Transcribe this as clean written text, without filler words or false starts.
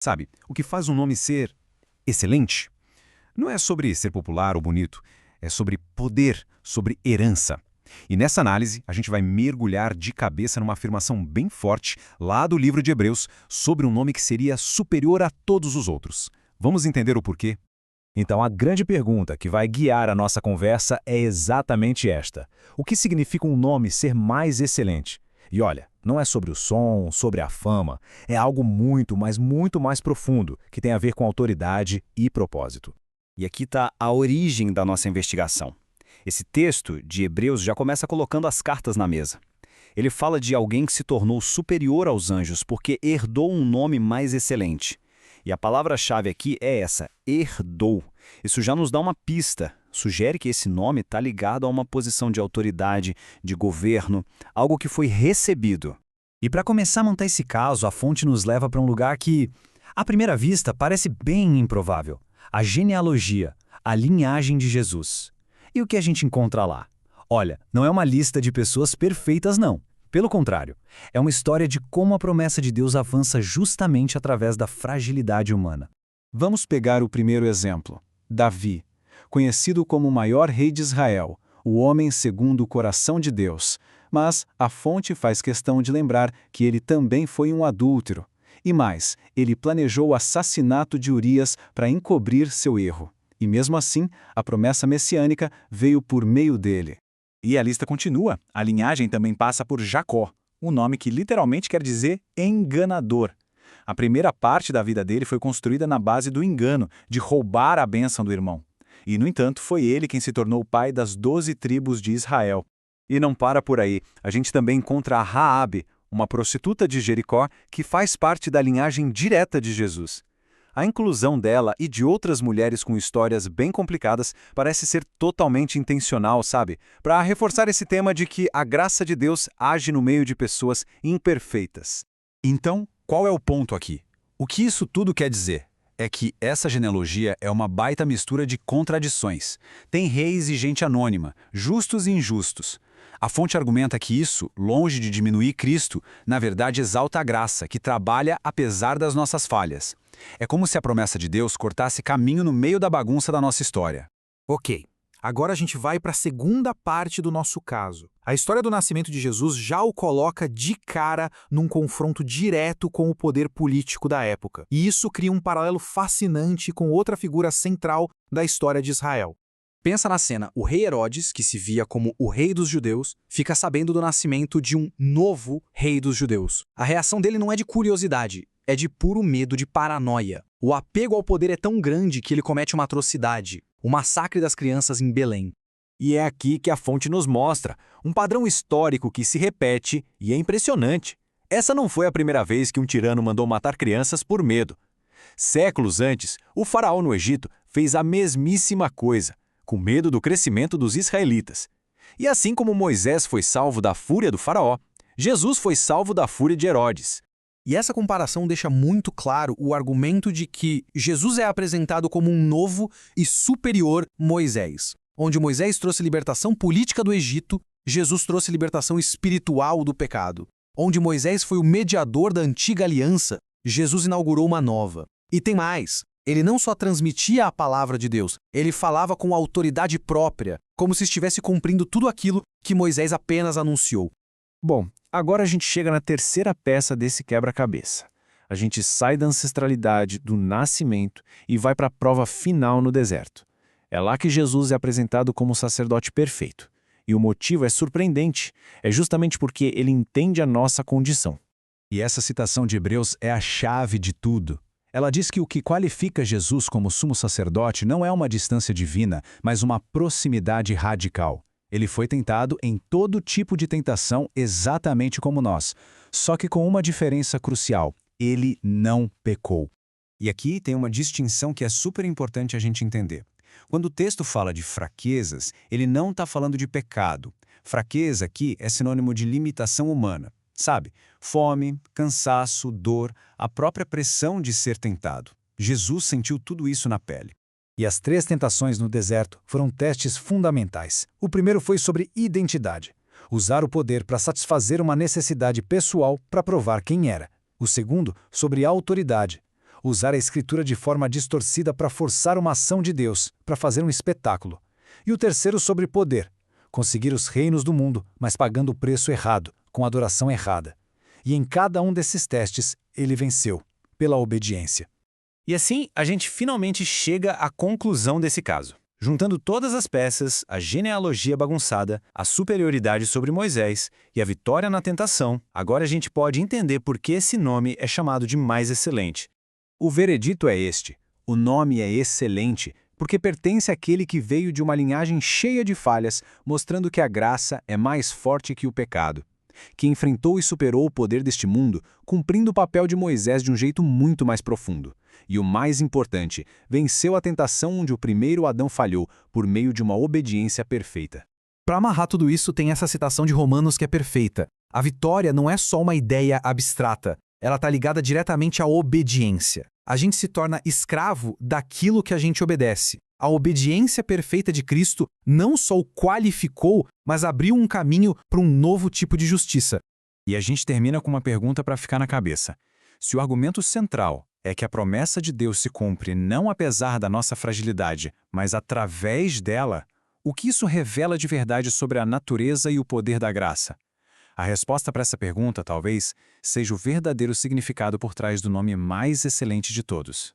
Sabe, o que faz um nome ser excelente não é sobre ser popular ou bonito, é sobre poder, sobre herança. E nessa análise, a gente vai mergulhar de cabeça numa afirmação bem forte lá do livro de Hebreus sobre um nome que seria superior a todos os outros. Vamos entender o porquê? Então, a grande pergunta que vai guiar a nossa conversa é exatamente esta: o que significa um nome ser mais excelente? E olha, não é sobre o som, sobre a fama, é algo muito, mas muito mais profundo, que tem a ver com autoridade e propósito. E aqui está a origem da nossa investigação. Esse texto de Hebreus já começa colocando as cartas na mesa. Ele fala de alguém que se tornou superior aos anjos porque herdou um nome mais excelente. E a palavra-chave aqui é essa, herdou. Isso já nos dá uma pista. Sugere que esse nome está ligado a uma posição de autoridade, de governo, algo que foi recebido. E para começar a montar esse caso, a fonte nos leva para um lugar que, à primeira vista, parece bem improvável. A genealogia, a linhagem de Jesus. E o que a gente encontra lá? Olha, não é uma lista de pessoas perfeitas, não. Pelo contrário, é uma história de como a promessa de Deus avança justamente através da fragilidade humana. Vamos pegar o primeiro exemplo, Davi, conhecido como o maior rei de Israel, o homem segundo o coração de Deus. Mas a fonte faz questão de lembrar que ele também foi um adúltero. E mais, ele planejou o assassinato de Urias para encobrir seu erro. E mesmo assim, a promessa messiânica veio por meio dele. E a lista continua. A linhagem também passa por Jacó, um nome que literalmente quer dizer enganador. A primeira parte da vida dele foi construída na base do engano, de roubar a bênção do irmão. E, no entanto, foi ele quem se tornou o pai das 12 tribos de Israel. E não para por aí. A gente também encontra a Raabe, uma prostituta de Jericó que faz parte da linhagem direta de Jesus. A inclusão dela e de outras mulheres com histórias bem complicadas parece ser totalmente intencional, sabe? Para reforçar esse tema de que a graça de Deus age no meio de pessoas imperfeitas. Então, qual é o ponto aqui? O que isso tudo quer dizer? É que essa genealogia é uma baita mistura de contradições. Tem reis e gente anônima, justos e injustos. A fonte argumenta que isso, longe de diminuir Cristo, na verdade exalta a graça, que trabalha apesar das nossas falhas. É como se a promessa de Deus cortasse caminho no meio da bagunça da nossa história. Ok, agora a gente vai para a segunda parte do nosso caso. A história do nascimento de Jesus já o coloca de cara num confronto direto com o poder político da época. E isso cria um paralelo fascinante com outra figura central da história de Israel. Pensa na cena, o rei Herodes, que se via como o rei dos judeus, fica sabendo do nascimento de um novo rei dos judeus. A reação dele não é de curiosidade, é de puro medo, de paranoia. O apego ao poder é tão grande que ele comete uma atrocidade, o massacre das crianças em Belém. E é aqui que a fonte nos mostra um padrão histórico que se repete e é impressionante. Essa não foi a primeira vez que um tirano mandou matar crianças por medo. Séculos antes, o faraó no Egito fez a mesmíssima coisa, com medo do crescimento dos israelitas. E assim como Moisés foi salvo da fúria do faraó, Jesus foi salvo da fúria de Herodes. E essa comparação deixa muito claro o argumento de que Jesus é apresentado como um novo e superior Moisés. Onde Moisés trouxe libertação política do Egito, Jesus trouxe libertação espiritual do pecado. Onde Moisés foi o mediador da antiga aliança, Jesus inaugurou uma nova. E tem mais. Ele não só transmitia a palavra de Deus, ele falava com autoridade própria, como se estivesse cumprindo tudo aquilo que Moisés apenas anunciou. Bom, agora a gente chega na terceira peça desse quebra-cabeça. A gente sai da ancestralidade, do nascimento e vai para a prova final no deserto. É lá que Jesus é apresentado como o sacerdote perfeito. E o motivo é surpreendente. É justamente porque ele entende a nossa condição. E essa citação de Hebreus é a chave de tudo. Ela diz que o que qualifica Jesus como sumo sacerdote não é uma distância divina, mas uma proximidade radical. Ele foi tentado em todo tipo de tentação exatamente como nós, só que com uma diferença crucial: ele não pecou. E aqui tem uma distinção que é super importante a gente entender. Quando o texto fala de fraquezas, ele não está falando de pecado. Fraqueza aqui é sinônimo de limitação humana. Sabe? Fome, cansaço, dor, a própria pressão de ser tentado. Jesus sentiu tudo isso na pele. E as 3 tentações no deserto foram testes fundamentais. O primeiro foi sobre identidade. Usar o poder para satisfazer uma necessidade pessoal para provar quem era. O segundo, sobre autoridade. usar a Escritura de forma distorcida para forçar uma ação de Deus, para fazer um espetáculo. E o terceiro sobre poder, conseguir os reinos do mundo, mas pagando o preço errado, com adoração errada. E em cada um desses testes, ele venceu, pela obediência. E assim, a gente finalmente chega à conclusão desse caso. Juntando todas as peças, a genealogia bagunçada, a superioridade sobre Moisés e a vitória na tentação, agora a gente pode entender por que esse nome é chamado de mais excelente. O veredito é este: o nome é excelente, porque pertence àquele que veio de uma linhagem cheia de falhas, mostrando que a graça é mais forte que o pecado, que enfrentou e superou o poder deste mundo, cumprindo o papel de Moisés de um jeito muito mais profundo. E o mais importante, venceu a tentação onde o primeiro Adão falhou, por meio de uma obediência perfeita. Para amarrar tudo isso, tem essa citação de Romanos que é perfeita. A vitória não é só uma ideia abstrata, ela está ligada diretamente à obediência. A gente se torna escravo daquilo que a gente obedece. A obediência perfeita de Cristo não só o qualificou, mas abriu um caminho para um novo tipo de justiça. E a gente termina com uma pergunta para ficar na cabeça. Se o argumento central é que a promessa de Deus se cumpre não apesar da nossa fragilidade, mas através dela, o que isso revela de verdade sobre a natureza e o poder da graça? A resposta para essa pergunta, talvez, seja o verdadeiro significado por trás do nome mais excelente de todos.